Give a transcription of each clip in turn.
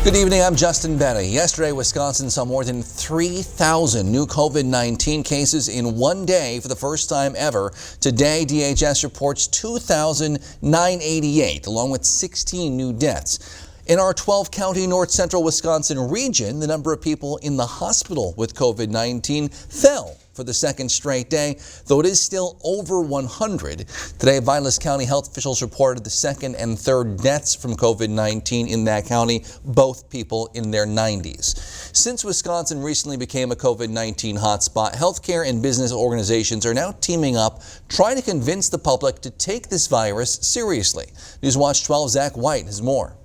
Good evening, I'm Justin Benny. Yesterday, Wisconsin saw more than 3,000 new COVID-19 cases in one day for the first time ever. Today, DHS reports 2,988, along with 16 new deaths. In our 12-county north central Wisconsin region, the number of people in the hospital with COVID-19 fell for the second straight day, though it is still over 100. Today, Vilas County health officials reported the second and third deaths from COVID-19 in that county, both people in their 90s. Since Wisconsin recently became a COVID-19 hotspot, healthcare and business organizations are now teaming up, trying to convince the public to take this virus seriously. Newswatch 12's Zach White has more.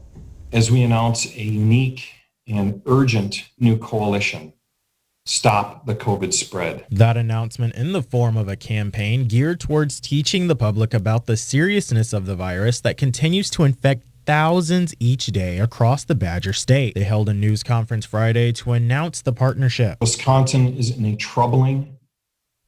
As we announce a unique and urgent new coalition, Stop the COVID Spread. That announcement in the form of a campaign geared towards teaching the public about the seriousness of the virus that continues to infect thousands each day across the Badger State. They held a news conference Friday to announce the partnership. Wisconsin is in a troubling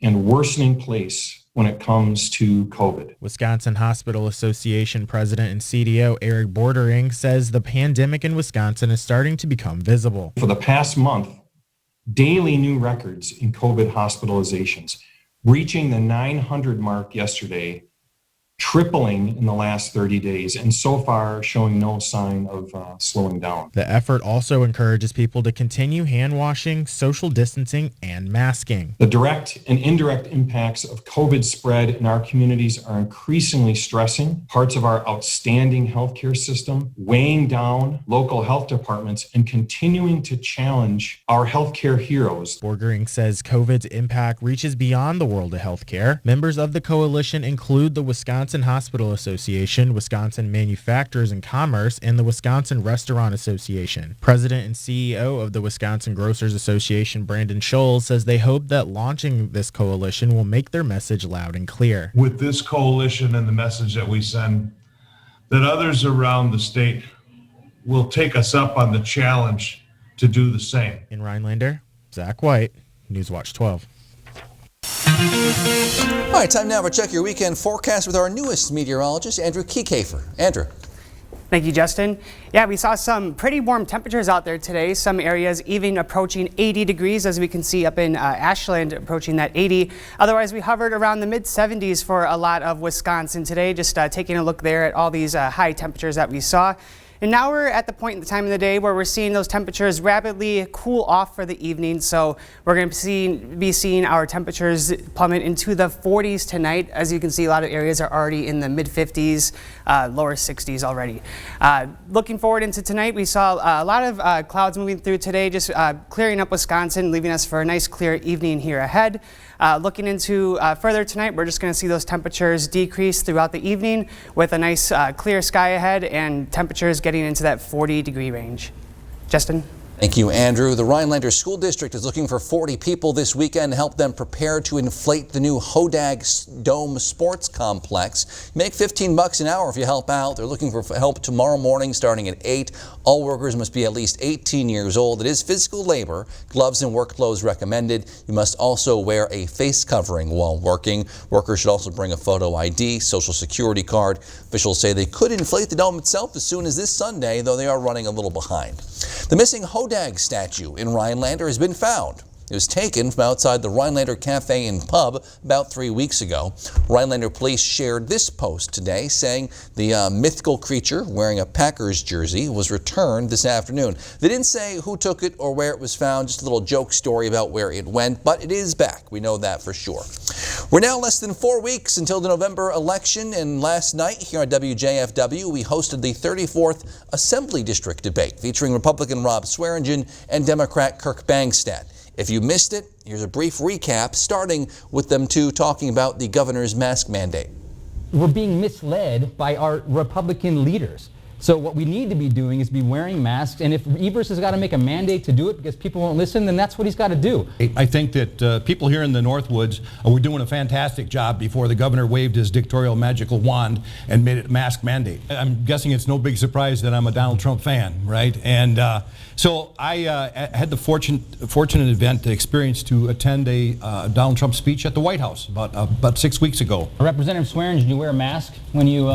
and worsening place when it comes to COVID. Wisconsin Hospital Association President and CDO Eric Bordering says the pandemic in Wisconsin is starting to become visible. For the past month, daily new records in COVID hospitalizations, reaching the 900 mark yesterday, tripling in the last 30 days, and so far showing no sign of slowing down. The effort also encourages people to continue hand washing, social distancing, and masking. The direct and indirect impacts of COVID spread in our communities are increasingly stressing parts of our outstanding healthcare system, weighing down local health departments, and continuing to challenge our healthcare heroes. Bordering says COVID's impact reaches beyond the world of healthcare. Members of the coalition include the Wisconsin Hospital Association, Wisconsin Manufacturers and Commerce, and the Wisconsin Restaurant Association. President and CEO of the Wisconsin Grocers Association, Brandon Scholes, says they hope that launching this coalition will make their message loud and clear. With this coalition and the message that we send, that others around the state will take us up on the challenge to do the same. In Rhinelander, Zach White, Newswatch 12. All right, time now for Check Your Weekend Forecast with our newest meteorologist, Andrew Kiekefer. Andrew. Thank you, Justin. Yeah, we saw some pretty warm temperatures out there today. Some areas even approaching 80 degrees, as we can see up in Ashland, approaching that 80. Otherwise, we hovered around the mid-70s for a lot of Wisconsin today. Just taking a look there at all these high temperatures that we saw. And now we're at the point in the time of the day where we're seeing those temperatures rapidly cool off for the evening. So we're going to be seeing our temperatures plummet into the 40s tonight. As you can see, a lot of areas are already in the mid-50s, lower 60s already. Looking forward into tonight, we saw a lot of clouds moving through today, just clearing up Wisconsin, leaving us for a nice clear evening here ahead. Looking into further tonight, we're just going to see those temperatures decrease throughout the evening with a nice clear sky ahead and temperatures getting into that 40-degree range. Justin? Thank you, Andrew. The Rhinelander School District is looking for 40 people this weekend to help them prepare to inflate the new Hodag Dome Sports Complex. You make $15 an hour if you help out. They're looking for help tomorrow morning starting at 8. All workers must be at least 18 years old. It is physical labor. Gloves and work clothes recommended. You must also wear a face covering while working. Workers should also bring a photo ID, social security card. Officials say they could inflate the dome itself as soon as this Sunday, though they are running a little behind. The missing Hodag statue in Rhinelander has been found. It was taken from outside the Rhinelander Cafe and Pub about 3 weeks ago. Rhinelander police shared this post today saying the mythical creature wearing a Packers jersey was returned this afternoon. They didn't say who took it or where it was found, just a little joke story about where it went, but it is back. We know that for sure. We're now less than 4 weeks until the November election, and last night here on WJFW we hosted the 34th Assembly District debate featuring Republican Rob Swearingen and Democrat Kirk Bangstad. If you missed it, here's a brief recap, starting with them two talking about the governor's mask mandate. We're being misled by our Republican leaders. So what we need to be doing is be wearing masks, and if Evers has got to make a mandate to do it because people won't listen, then that's what he's got to do. I think that people here in the Northwoods were doing a fantastic job before the governor waved his dictatorial magical wand and made it a mask mandate. I'm guessing it's no big surprise that I'm a Donald Trump fan, right? And so I had the fortunate event, experience to attend a Donald Trump speech at the White House about 6 weeks ago. Representative Swearingen, did you wear a mask when you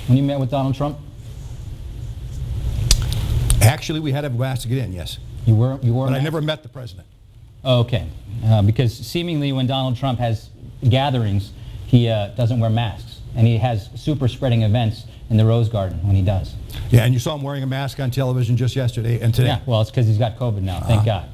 met with Donald Trump? Actually, we had to have masks to get in, yes. You were. But I never met the president. Okay, because seemingly when Donald Trump has gatherings, he doesn't wear masks, and he has super spreading events in the Rose Garden when he does. Yeah, and you saw him wearing a mask on television just yesterday and today. Yeah, well, it's because he's got COVID now. Thank God.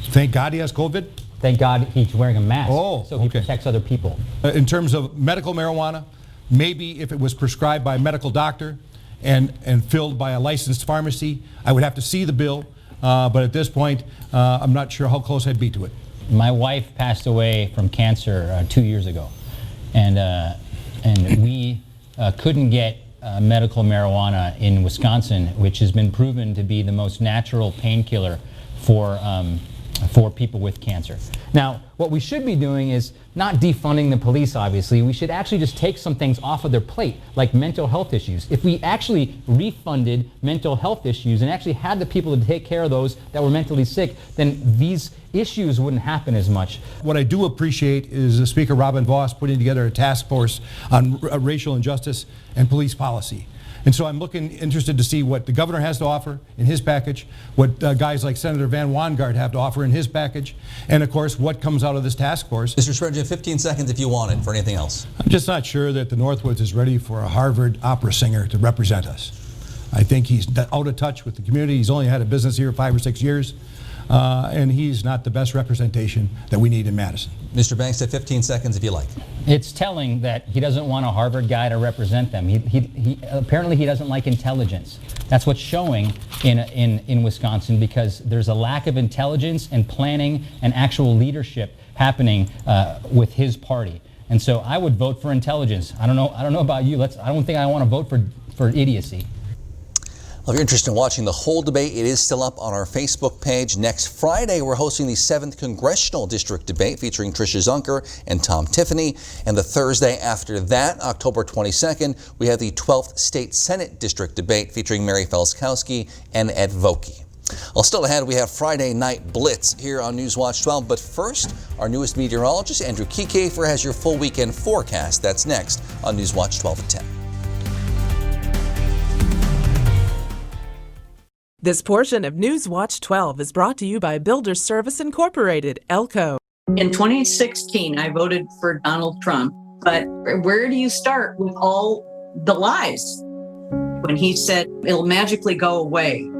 Thank God he has COVID? Thank God he's wearing a mask, so he okay. protects other people. In terms of medical marijuana, maybe if it was prescribed by a medical doctor and filled by a licensed pharmacy, I would have to see the bill. But at this point, I'm not sure how close I'd be to it. My wife passed away from cancer 2 years ago, and we couldn't get medical marijuana in Wisconsin, which has been proven to be the most natural painkiller for people with cancer. Now, what we should be doing is not defunding the police, obviously. We should actually just take some things off of their plate, like mental health issues. If we actually refunded mental health issues and actually had the people to take care of those that were mentally sick, then these issues wouldn't happen as much. What I do appreciate is the Speaker Robin Vos putting together a task force on racial injustice and police policy. And so I'm interested to see what the governor has to offer in his package, what guys like Senator Van Wanggaard have to offer in his package, and of course what comes out of this task force. Mr. Spread, 15 seconds if you want it for anything else. I'm just not sure that the Northwoods is ready for a Harvard opera singer to represent us. I think he's out of touch with the community. He's only had a business here 5 or 6 years, and he's not the best representation that we need in Madison. Mr. Banks, 15 seconds if you like. It's telling that he doesn't want a Harvard guy to represent them. He apparently he doesn't like intelligence. That's what's showing in Wisconsin, because there's a lack of intelligence and planning and actual leadership happening with his party. And so I would vote for intelligence. I don't know about you. I don't think I want to vote for idiocy. Well, if you're interested in watching the whole debate, it is still up on our Facebook page. Next Friday, we're hosting the 7th Congressional District Debate featuring Tricia Zunker and Tom Tiffany. And the Thursday after that, October 22nd, we have the 12th State Senate District Debate featuring Mary Felskowski and Ed Vokey. Well, still ahead, we have Friday Night Blitz here on Newswatch 12. But first, our newest meteorologist, Andrew Kiekefer, has your full weekend forecast. That's next on Newswatch 12 at 10. This portion of Newswatch 12 is brought to you by Builders Service Incorporated, Elco. In 2016, I voted for Donald Trump, but where do you start with all the lies? When he said it'll magically go away,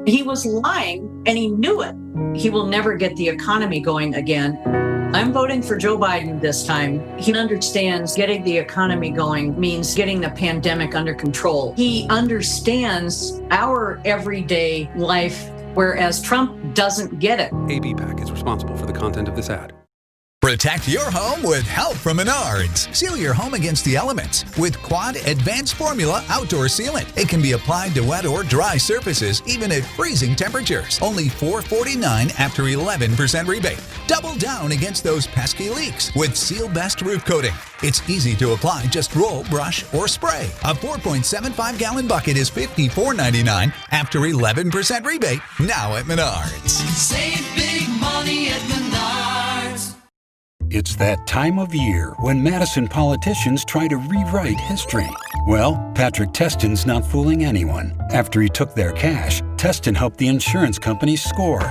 he was lying and he knew it. He will never get the economy going again. I'm voting for Joe Biden this time. He understands getting the economy going means getting the pandemic under control. He understands our everyday life, whereas Trump doesn't get it. AB Pack is responsible for the content of this ad. Protect your home with help from Menards. Seal your home against the elements with Quad Advanced Formula Outdoor Sealant. It can be applied to wet or dry surfaces, even at freezing temperatures. Only $4.49 after 11% rebate. Double down against those pesky leaks with Seal Best Roof Coating. It's easy to apply. Just roll, brush, or spray. A 4.75-gallon bucket is $54.99 after 11% rebate. Now at Menards. Save big money at Menards. It's that time of year when Madison politicians try to rewrite history. Well, Patrick Teston's not fooling anyone. After he took their cash, Teston helped the insurance companies score,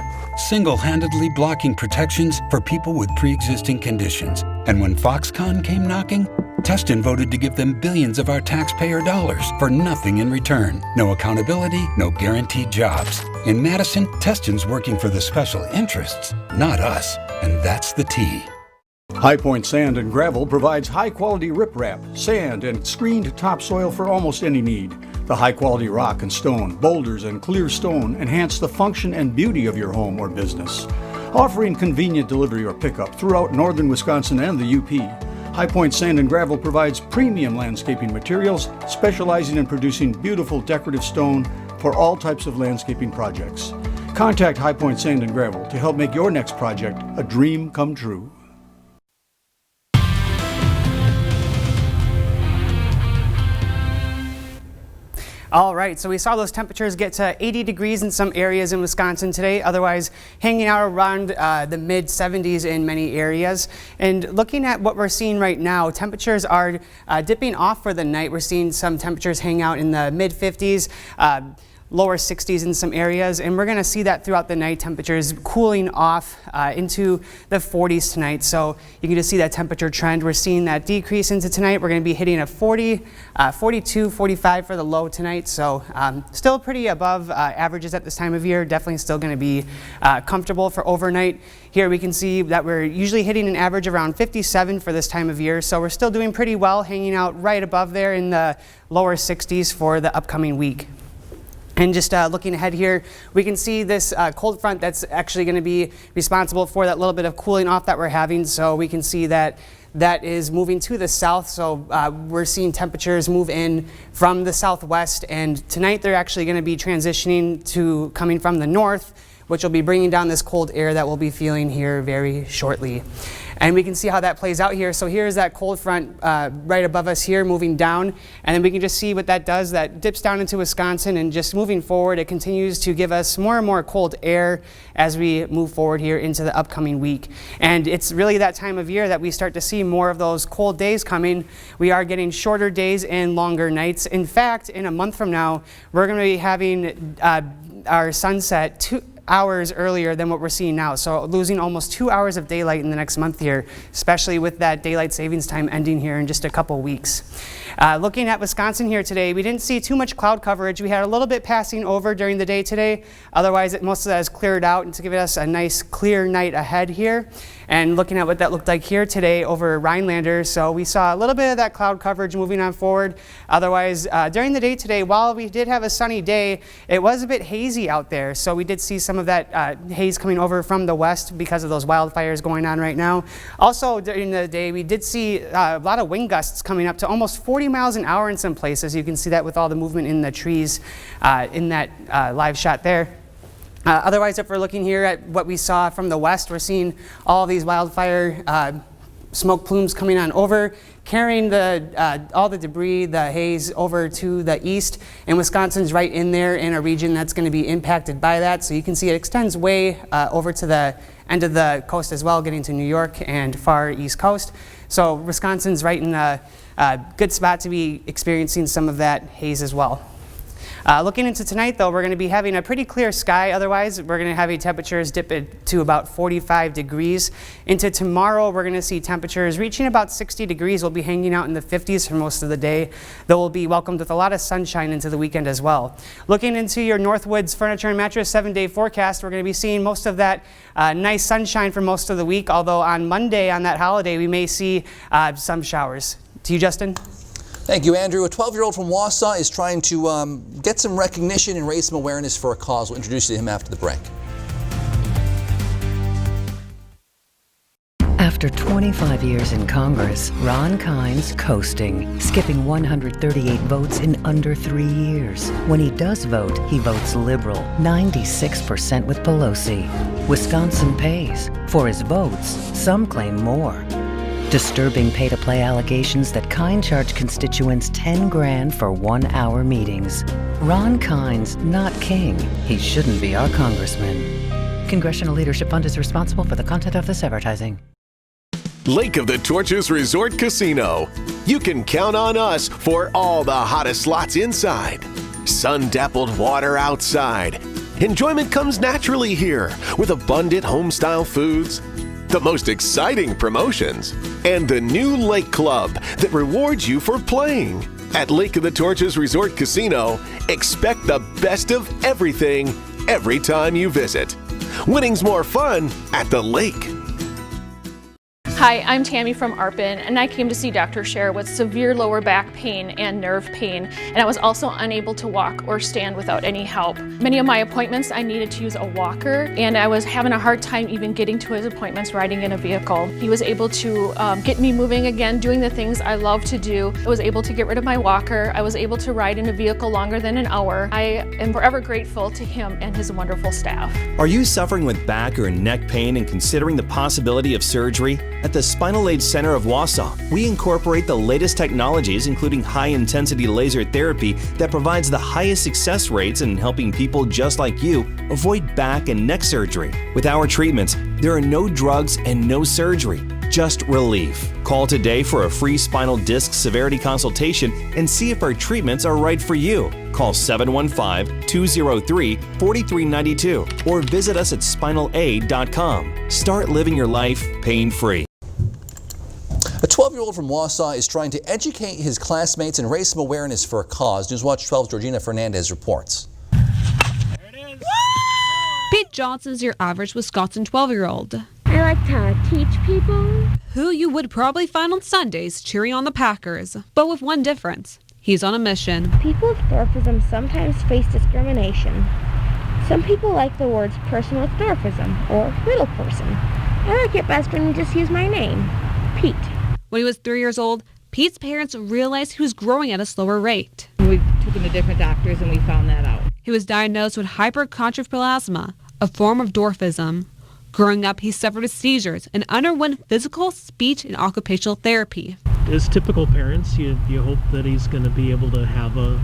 single-handedly blocking protections for people with pre-existing conditions. And when Foxconn came knocking, Teston voted to give them billions of our taxpayer dollars for nothing in return. No accountability, no guaranteed jobs. In Madison, Teston's working for the special interests, not us. And that's the T. High Point Sand and Gravel provides high-quality riprap, sand, and screened topsoil for almost any need. The high-quality rock and stone, boulders, and clear stone enhance the function and beauty of your home or business. Offering convenient delivery or pickup throughout northern Wisconsin and the UP, High Point Sand and Gravel provides premium landscaping materials, specializing in producing beautiful decorative stone for all types of landscaping projects. Contact High Point Sand and Gravel to help make your next project a dream come true. All right, so we saw those temperatures get to 80 degrees in some areas in Wisconsin today, otherwise hanging out around the mid 70s in many areas. And looking at what we're seeing right now, temperatures are dipping off for the night. We're seeing some temperatures hang out in the mid 50s. lower 60s in some areas, and we're going to see that throughout the night. Temperatures cooling off into the 40s tonight, so you can just see that temperature trend. We're seeing that decrease into tonight. We're going to be hitting a 40, 42, 45 for the low tonight, so still pretty above averages at this time of year. Definitely still going to be comfortable for overnight. Here we can see that we're usually hitting an average around 57 for this time of year, so we're still doing pretty well, hanging out right above there in the lower 60s for the upcoming week. And just looking ahead here, we can see this cold front that's actually going to be responsible for that little bit of cooling off that we're having. So we can see that that is moving to the south. So we're seeing temperatures move in from the southwest. And tonight they're actually going to be transitioning to coming from the north, which will be bringing down this cold air that we'll be feeling here very shortly. And we can see how that plays out here. So here's that cold front right above us here moving down. And then we can just see what that does. That dips down into Wisconsin, and just moving forward, it continues to give us more and more cold air as we move forward here into the upcoming week. And it's really that time of year that we start to see more of those cold days coming. We are getting shorter days and longer nights. In fact, in a month from now, we're going to be having our sunset 2 hours earlier than what we're seeing now. So losing almost 2 hours of daylight in the next month here, especially with that daylight savings time ending here in just a couple weeks. Looking at Wisconsin here today, we didn't see too much cloud coverage. We had a little bit passing over during the day today. Otherwise, most of that is cleared out, and to give us a nice clear night ahead here. And looking at what that looked like here today over Rhinelander, so we saw a little bit of that cloud coverage moving on forward. Otherwise, during the day today, while we did have a sunny day, it was a bit hazy out there. So we did see some of that haze coming over from the west because of those wildfires going on right now. Also during the day, we did see a lot of wind gusts coming up to almost 40 miles an hour in some places. You can see that with all the movement in the trees in that live shot there. Otherwise, if we're looking here at what we saw from the west, we're seeing all these wildfire smoke plumes coming on over, carrying all the debris, the haze over to the east, and Wisconsin's right in there in a region that's going to be impacted by that. So you can see it extends way over to the end of the coast as well, getting to New York and far east coast. So Wisconsin's right in a good spot to be experiencing some of that haze as well. Looking into tonight, though, we're going to be having a pretty clear sky. Otherwise, we're going to have temperatures dip to about 45 degrees. Into tomorrow, we're going to see temperatures reaching about 60 degrees. We'll be hanging out in the 50s for most of the day, though we'll be welcomed with a lot of sunshine into the weekend as well. Looking into your Northwoods Furniture and Mattress 7-day forecast, we're going to be seeing most of that nice sunshine for most of the week, although on Monday, on that holiday, we may see some showers. To you, Justin. Thank you, Andrew. A 12-year-old from Wausau is trying to get some recognition and raise some awareness for a cause. We'll introduce you to him after the break. After 25 years in Congress, Ron Kind's coasting, skipping 138 votes in under 3 years. When he does vote, he votes liberal, 96% with Pelosi. Wisconsin pays. For his votes, some claim more. Disturbing pay-to-play allegations that Kind charged constituents $10 grand for 1-hour meetings. Ron Kind's not king. He shouldn't be our congressman. Congressional Leadership Fund is responsible for the content of this advertising. Lake of the Torches Resort Casino. You can count on us for all the hottest slots inside. Sun-dappled water outside. Enjoyment comes naturally here with abundant home-style foods, the most exciting promotions, and the new Lake Club that rewards you for playing. At Lake of the Torches Resort Casino, expect the best of everything every time you visit. Winning's more fun at the lake. Hi, I'm Tammy from Arpin, and I came to see Dr. Scher with severe lower back pain and nerve pain, and I was also unable to walk or stand without any help. Many of my appointments I needed to use a walker, and I was having a hard time even getting to his appointments riding in a vehicle. He was able to get me moving again, doing the things I love to do. I was able to get rid of my walker. I was able to ride in a vehicle longer than an hour. I am forever grateful to him and his wonderful staff. Are you suffering with back or neck pain and considering the possibility of surgery? At the Spinal Aid Center of Wausau, we incorporate the latest technologies, including high-intensity laser therapy that provides the highest success rates in helping people just like you avoid back and neck surgery. With our treatments, there are no drugs and no surgery, just relief. Call today for a free spinal disc severity consultation and see if our treatments are right for you. Call 715-203-4392 or visit us at spinalaid.com. Start living your life pain-free. A 12-year-old from Wausau is trying to educate his classmates and raise some awareness for a cause. Newswatch 12's Georgina Fernandez reports. Pete Johnson is your average Wisconsin 12-year-old. I like to teach people. Who you would probably find on Sundays cheering on the Packers, but with one difference. He's on a mission. People with dwarfism sometimes face discrimination. Some people like the words person with dwarfism or little person. I like it best when you just use my name, Pete. When he was 3 years old, Pete's parents realized he was growing at a slower rate. We took him to different doctors and we found that out. He was diagnosed with hyperchondroplasia, a form of dwarfism. Growing up, he suffered with seizures and underwent physical, speech, and occupational therapy. As typical parents, you hope that he's going to be able to have a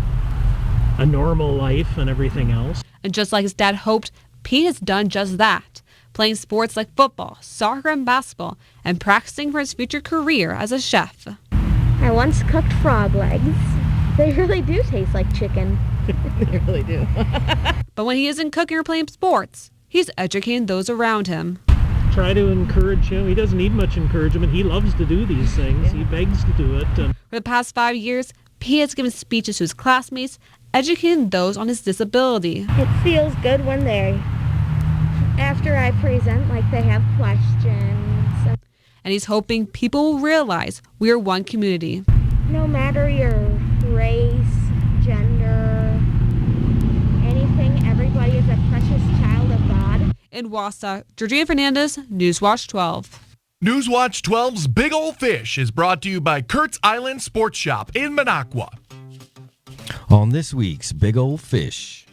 normal life and everything else. And just like his dad hoped, Pete has done just that, playing sports like football, soccer, and basketball, and practicing for his future career as a chef. I once cooked frog legs. They really do taste like chicken. They really do. But when he isn't cooking or playing sports, he's educating those around him. Try to encourage him. He doesn't need much encouragement. He loves to do these things. Yeah. He begs to do it. For the past 5 years, Pete has given speeches to his classmates, educating those on his disability. It feels good when after I present, like they have questions. And he's hoping people will realize we are one community. No matter your race, gender, anything, everybody is a precious child of God. In Wausau, Georgina Fernandez, Newswatch 12. Newswatch 12's Big Ol' Fish is brought to you by Kurt's Island Sports Shop in Minocqua. On this week's Big Ol' Fish,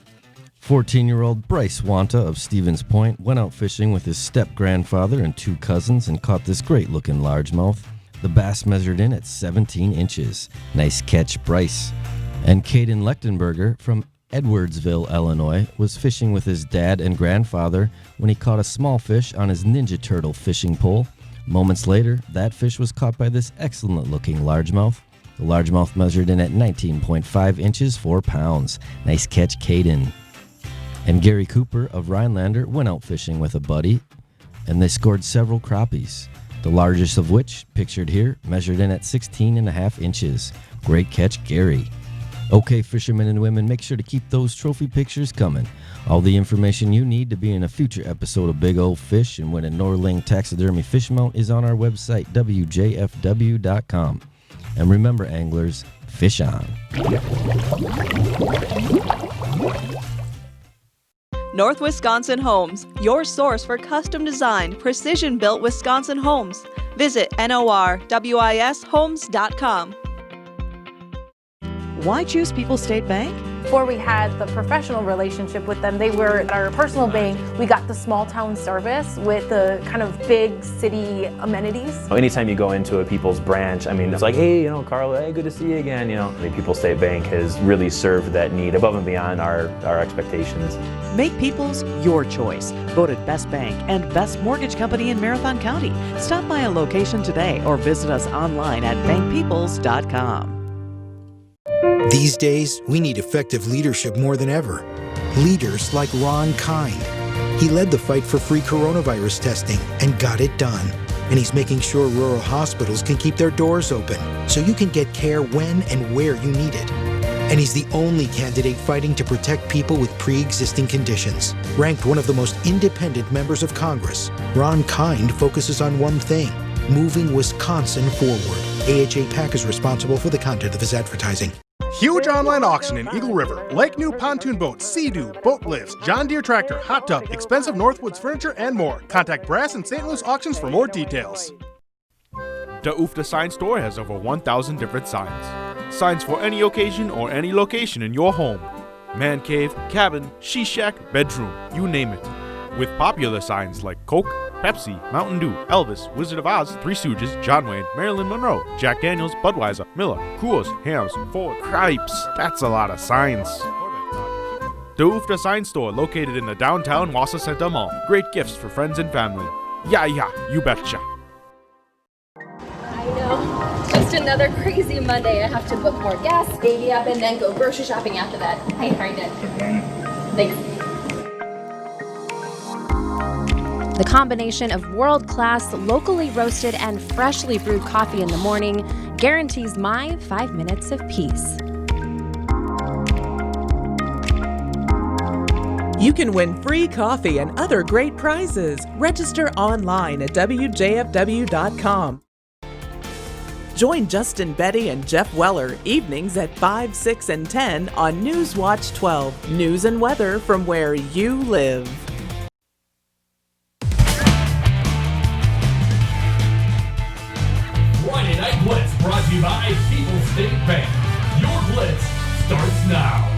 14-year-old Bryce Wanta of Stevens Point went out fishing with his step-grandfather and 2 cousins and caught this great-looking largemouth. The bass measured in at 17 inches. Nice catch, Bryce. And Caden Lechtenberger from Edwardsville, Illinois, was fishing with his dad and grandfather when he caught a small fish on his Ninja Turtle fishing pole. Moments later, that fish was caught by this excellent-looking largemouth. The largemouth measured in at 19.5 inches, 4 pounds. Nice catch, Caden. And Gary Cooper of Rhinelander went out fishing with a buddy, and they scored several crappies, the largest of which, pictured here, measured in at 16.5 inches. Great catch, Gary. Okay, fishermen and women, make sure to keep those trophy pictures coming. All the information you need to be in a future episode of Big Ol' Fish and win a Norling taxidermy fish mount is on our website, wjfw.com. And remember, anglers, fish on. North Wisconsin Homes, your source for custom-designed, precision-built Wisconsin homes. Visit norwishomes.com. Why choose People's State Bank? Before we had the professional relationship with them, they were our personal bank. We got the small town service with the kind of big city amenities. Anytime you go into a People's branch, I mean, it's like, hey, Carla, hey, good to see you again. I mean, People's State Bank has really served that need above and beyond our expectations. Make People's your choice. Voted Best Bank and Best Mortgage Company in Marathon County. Stop by a location today or visit us online at bankpeoples.com. These days, we need effective leadership more than ever. Leaders like Ron Kind. He led the fight for free coronavirus testing and got it done. And he's making sure rural hospitals can keep their doors open so you can get care when and where you need it. And he's the only candidate fighting to protect people with pre-existing conditions. Ranked one of the most independent members of Congress, Ron Kind focuses on one thing: moving Wisconsin forward. AHA PAC is responsible for the content of his advertising. Huge online auction in Eagle River. Lake New pontoon boats, Sea-Doo, boat lifts, John Deere tractor, hot tub, expensive Northwoods furniture, and more. Contact Brass and St. Louis Auctions for more details. The UFTA Sign Store has over 1,000 different signs. Signs for any occasion or any location in your home. Man cave, cabin, she shack, bedroom, you name it. With popular signs like Coke, Pepsi, Mountain Dew, Elvis, Wizard of Oz, Three Stooges, John Wayne, Marilyn Monroe, Jack Daniels, Budweiser, Miller, Coors, Hams, Ford, Cripes. That's a lot of signs. The UFTA Sign Store, located in the downtown Wausau Center Mall. Great gifts for friends and family. Yeah, you betcha. another crazy Monday. I have to book more gas, baby up, and then go grocery shopping after that. Hi, how are you doing? Thanks. The combination of world-class, locally roasted, and freshly brewed coffee in the morning guarantees my 5 minutes of peace. You can win free coffee and other great prizes. Register online at WJFW.com. Join Justin Betty and Jeff Weller evenings at 5, 6, and 10 on Newswatch 12. News and weather from where you live. Friday Night Blitz brought to you by People's State Bank. Your Blitz starts now.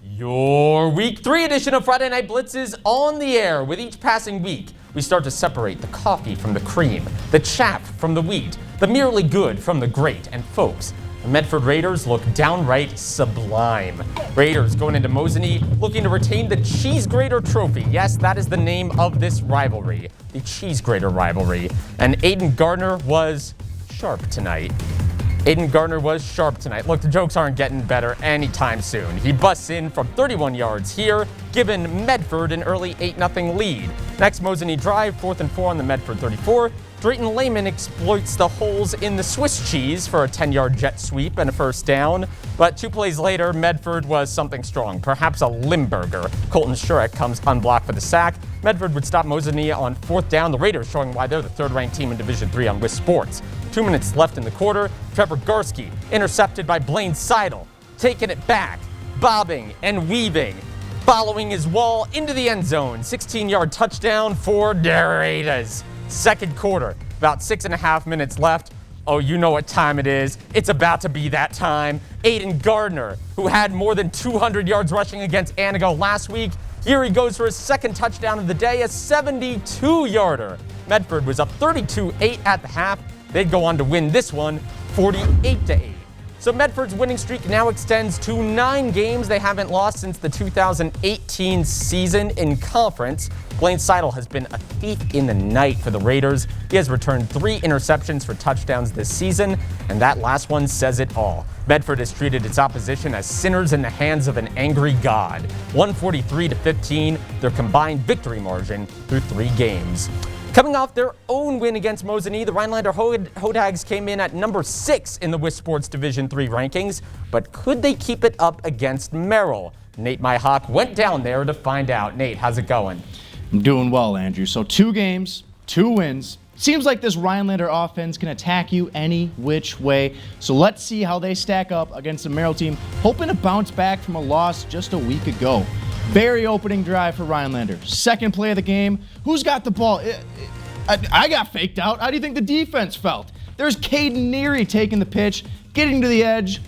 Your Week 3 edition of Friday Night Blitz is on the air. With each passing week, we start to separate the coffee from the cream, the chaff from the wheat, the merely good from the great. And folks, the Medford Raiders look downright sublime. Raiders going into Mosinee looking to retain the Cheese Grater Trophy. Yes, that is the name of this rivalry, the Cheese Grater rivalry. And Aiden Gardner was sharp tonight. Look, the jokes aren't getting better anytime soon. He busts in from 31 yards here, giving Medford an early 8-0 lead. Next Mosinee drive, 4th and 4 on the Medford 34. Drayton Lehman exploits the holes in the Swiss cheese for a 10-yard jet sweep and a first down. But 2 plays later, Medford was something strong, perhaps a Limburger. Colton Shurek comes unblocked for the sack. Medford would stop Mosinee on 4th down. The Raiders showing why they're the 3rd-ranked team in Division III on WIS Sports. 2 minutes left in the quarter. Trevor Garski intercepted by Blaine Seidel, taking it back, bobbing and weaving, following his wall into the end zone. 16-yard touchdown for the Raiders. Second quarter, about 6.5 minutes left. Oh, you know what time it is. It's about to be that time. Aiden Gardner, who had more than 200 yards rushing against Antigo last week, here he goes for his second touchdown of the day, a 72-yarder. Medford was up 32-8 at the half. They'd go on to win this one 48-8. So Medford's winning streak now extends to 9 games. They haven't lost since the 2018 season in conference. Blaine Seidel has been a thief in the night for the Raiders. He has returned 3 interceptions for touchdowns this season, and that last one says it all. Medford has treated its opposition as sinners in the hands of an angry God. 143-15, their combined victory margin through 3 games. Coming off their own win against Mosinee, the Rhinelander Hodags came in at number 6 in the WIS Sports Division III rankings, but could they keep it up against Merrill? Nate Myhawk went down there to find out. Nate, how's it going? I'm doing well, Andrew. So 2 games, 2 wins. Seems like this Rhinelander offense can attack you any which way. So let's see how they stack up against the Merrill team, hoping to bounce back from a loss just a week ago. Very opening drive for Rhinelander. Second play of the game. Who's got the ball? I got faked out. How do you think the defense felt? There's Caden Neary taking the pitch, getting to the edge.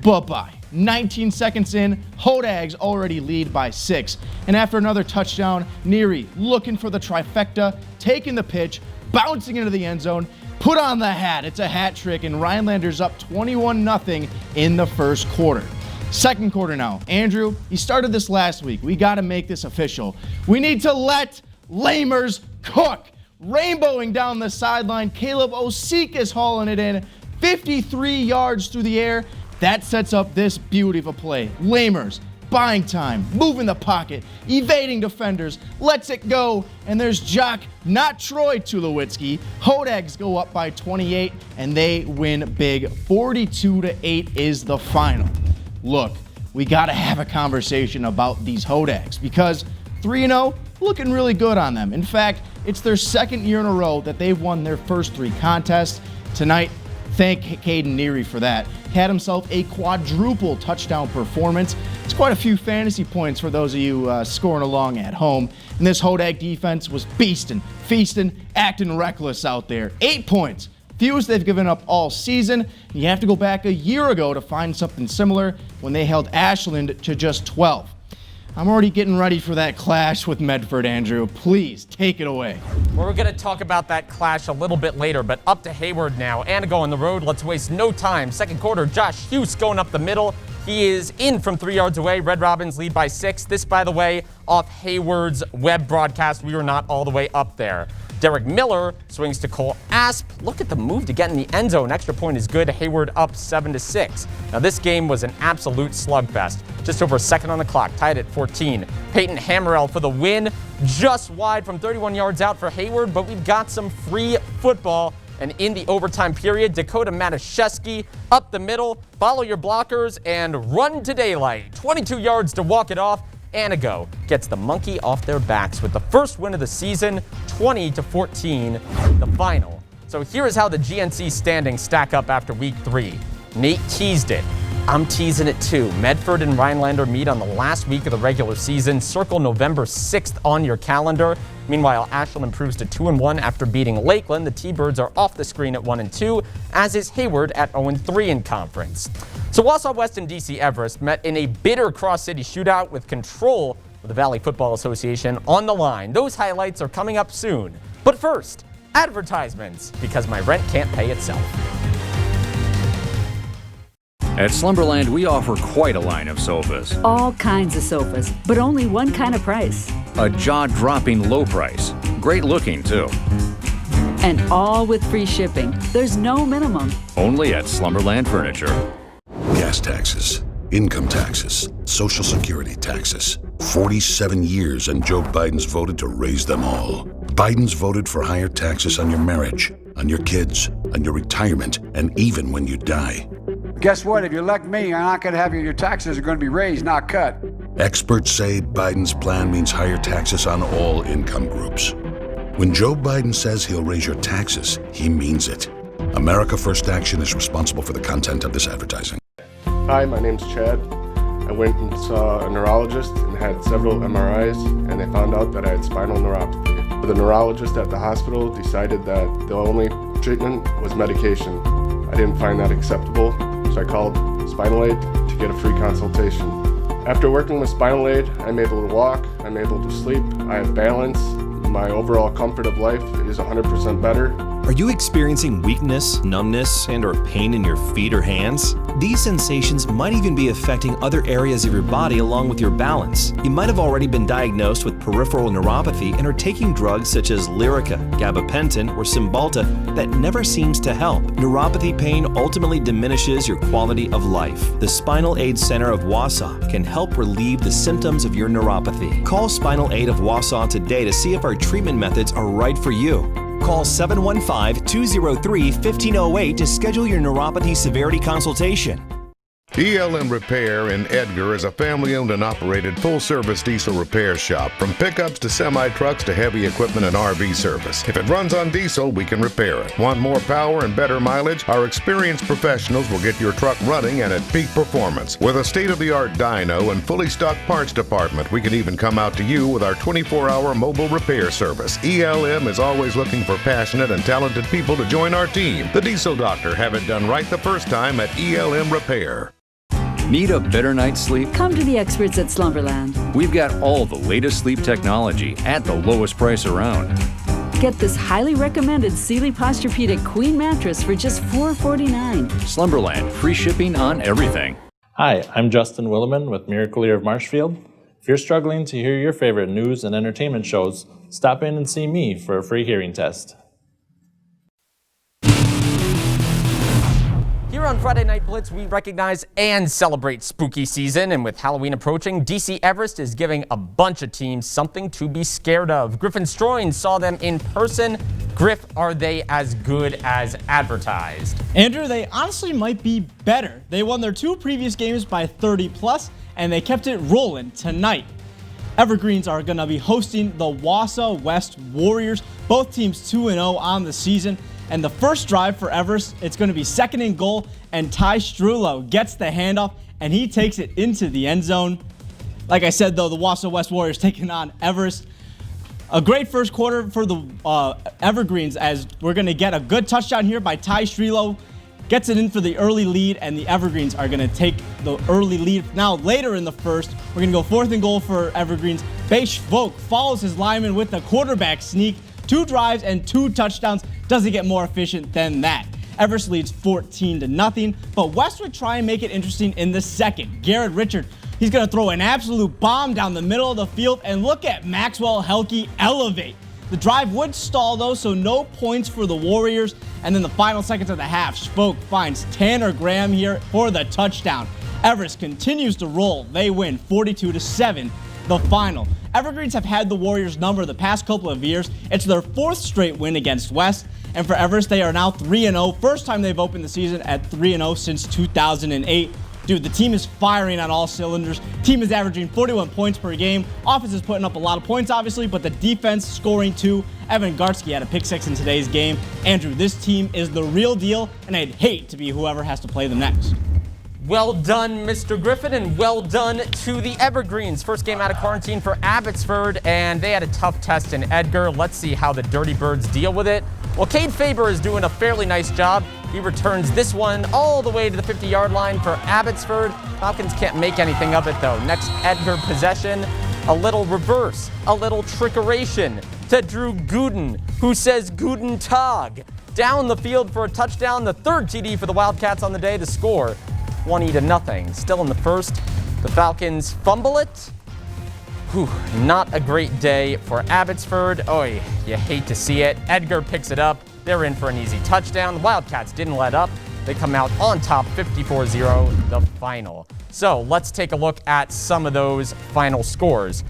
Bye-bye. 19 seconds in, Hodags already lead by 6. And after another touchdown, Neary looking for the trifecta, taking the pitch, bouncing into the end zone, put on the hat. It's a hat trick, and Rhinelander's up 21-0 in the first quarter. Second quarter now. Andrew, you started this last week. We got to make this official. We need to let Lamers cook. Rainbowing down the sideline, Caleb Osik is hauling it in. 53 yards through the air. That sets up this beauty of a play. Lamers, buying time, moving the pocket, evading defenders, lets it go, and there's Jock, not Troy Tulowitzki. Hodags go up by 28, and they win big. 42-8 is the final. Look, we got to have a conversation about these Hodags because 3-0, looking really good on them. In fact, it's their second year in a row that they've won their first 3 contests. Tonight, thank Caden Neary for that. Had himself a quadruple touchdown performance. It's quite a few fantasy points for those of you scoring along at home. And this Hodag defense was beasting, feasting, acting reckless out there. 8 points. Fewest they've given up all season. You have to go back a year ago to find something similar when they held Ashland to just 12. I'm already getting ready for that clash with Medford, Andrew. Please, take it away. We're going to talk about that clash a little bit later, but up to Hayward now. Antigo on the road. Let's waste no time. Second quarter, Josh Hughes going up the middle. He is in from 3 yards away. Red Robins lead by 6. This, by the way, off Hayward's web broadcast. We were not all the way up there. Derek Miller swings to Cole Asp. Look at the move to get in the end zone. Extra point is good. Hayward up 7-6. Now this game was an absolute slugfest. Just over a second on the clock, tied at 14. Peyton Hammerell for the win. Just wide from 31 yards out for Hayward, but we've got some free football. And in the overtime period, Dakota Matuszewski up the middle, follow your blockers, and run to daylight. 22 yards to walk it off. Anago gets the monkey off their backs with the first win of the season, 20-14, the final. So here is how the GNC standings stack up after week 3. Nate teased it. I'm teasing it too. Medford and Rhinelander meet on the last week of the regular season. Circle November 6th on your calendar. Meanwhile, Ashland improves to 2-1 after beating Lakeland. The T-Birds are off the screen at 1-2, as is Hayward at 0-3 in conference. So Wausau West and DC Everest met in a bitter cross-city shootout with control of the Valley Football Association on the line. Those highlights are coming up soon. But first, advertisements, because my rent can't pay itself. At Slumberland, we offer quite a line of sofas. All kinds of sofas, but only one kind of price. A jaw-dropping low price. Great looking, too. And all with free shipping. There's no minimum. Only at Slumberland Furniture. Gas taxes, income taxes, Social Security taxes. 47 years and Joe Biden's voted to raise them all. Biden's voted for higher taxes on your marriage, on your kids, on your retirement, and even when you die. Guess what? If you elect me, I'm not going to have your taxes are going to be raised, not cut. Experts say Biden's plan means higher taxes on all income groups. When Joe Biden says he'll raise your taxes, he means it. America First Action is responsible for the content of this advertising. Hi, my name's Chad. I went and saw a neurologist and had several MRIs, and they found out that I had spinal neuropathy. The neurologist at the hospital decided that the only treatment was medication. I didn't find that acceptable, so I called Spinal Aid to get a free consultation. After working with Spinal Aid, I'm able to walk, I'm able to sleep, I have balance, my overall comfort of life is 100% better. Are you experiencing weakness, numbness, and/or pain in your feet or hands? These sensations might even be affecting other areas of your body along with your balance. You might have already been diagnosed with peripheral neuropathy and are taking drugs such as Lyrica, gabapentin, or Cymbalta that never seems to help. Neuropathy pain ultimately diminishes your quality of life. The Spinal Aid Center of Wausau can help relieve the symptoms of your neuropathy. Call Spinal Aid of Wausau today to see if our treatment methods are right for you. Call 715-203-1508 to schedule your neuropathy severity consultation. Elm Repair in Edgar is a family-owned and operated full-service diesel repair shop. From pickups to semi-trucks to heavy equipment and RV service. If it runs on diesel, we can repair it. Want more power and better mileage? Our experienced professionals will get your truck running and at peak performance. With a state-of-the-art dyno and fully stocked parts department, we can even come out to you with our 24-hour mobile repair service. ELM is always looking for passionate and talented people to join our team. The Diesel Doctor, have it done right the first time at ELM Repair. Need a better night's sleep? Come to the experts at Slumberland. We've got all the latest sleep technology at the lowest price around. Get this highly recommended Sealy Posturepedic Queen mattress for just $449. Slumberland, free shipping on everything. Hi, I'm Justin Williman with Miracle Ear of Marshfield. If you're struggling to hear your favorite news and entertainment shows, stop in and see me for a free hearing test. Here on Friday Night Blitz, we recognize and celebrate spooky season, and with Halloween approaching, DC Everest is giving a bunch of teams something to be scared of. Griffin Stroin saw them in person. Griff, are they as good as advertised? Andrew, they honestly might be better. They won their 2 previous games by 30+, and they kept it rolling tonight. Evergreens are going to be hosting the Wausau West Warriors. Both teams 2-0 on the season. And the first drive for Everest, it's going to be 2nd and goal, and Ty Strulo gets the handoff, and he takes it into the end zone. Like I said, though, the Wausau West Warriors taking on Everest. A great first quarter for the Evergreens, as we're going to get a good touchdown here by Ty Strulo. Gets it in for the early lead, and the Evergreens are going to take the early lead. Now, later in the first, we're going to go 4th and goal for Evergreens. Beish Volk follows his lineman with the quarterback sneak. 2 drives and 2 touchdowns. Doesn't get more efficient than that. Everest leads 14-0, but West would try and make it interesting in the second. Garrett Richard, he's going to throw an absolute bomb down the middle of the field, and look at Maxwell Helke elevate. The drive would stall though, so no points for the Warriors. And then the final seconds of the half, Spoke finds Tanner Graham here for the touchdown. Everest continues to roll. They win 42-7, the final. Evergreens have had the Warriors number the past couple of years. It's their 4th straight win against West. And for Everest, they are now 3-0. First time they've opened the season at 3-0 since 2008. Dude, the team is firing on all cylinders. Team is averaging 41 points per game. Offense is putting up a lot of points, obviously, but the defense scoring too. Evan Gartsky had a pick 6 in today's game. Andrew, this team is the real deal, and I'd hate to be whoever has to play them next. Well done, Mr. Griffin, and well done to the Evergreens. First game out of quarantine for Abbotsford, and they had a tough test in Edgar. Let's see how the Dirty Birds deal with it. Well, Cade Faber is doing a fairly nice job. He returns this one all the way to the 50-yard line for Abbotsford. Falcons can't make anything of it, though. Next Edgar possession, a little reverse, a little trickeration to Drew Gooden, who says Guten Tag. Down the field for a touchdown, the 3rd TD for the Wildcats on the day. The score, 20-0. Still in the first, the Falcons fumble it. Whew, not a great day for Abbotsford. Oy, you hate to see it. Edgar picks it up. They're in for an easy touchdown. The Wildcats didn't let up. They come out on top 54-0, the final. So let's take a look at some of those final scores.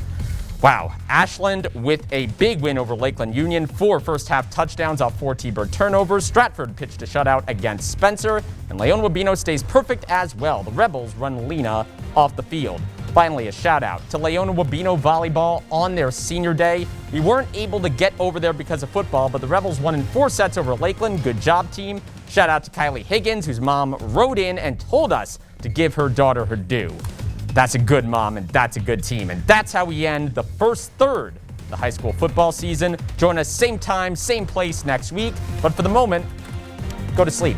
Wow, Ashland with a big win over Lakeland Union. 4 first-half touchdowns off 4 T-Bird turnovers. Stratford pitched a shutout against Spencer. And Leon Wabino stays perfect as well. The Rebels run Lena off the field. Finally, a shout-out to Leona Wabino Volleyball on their senior day. We weren't able to get over there because of football, but the Rebels won in 4 sets over Lakeland. Good job, team. Shout-out to Kylie Higgins, whose mom wrote in and told us to give her daughter her due. That's a good mom, and that's a good team. And that's how we end the first third of the high school football season. Join us same time, same place next week. But for the moment, go to sleep.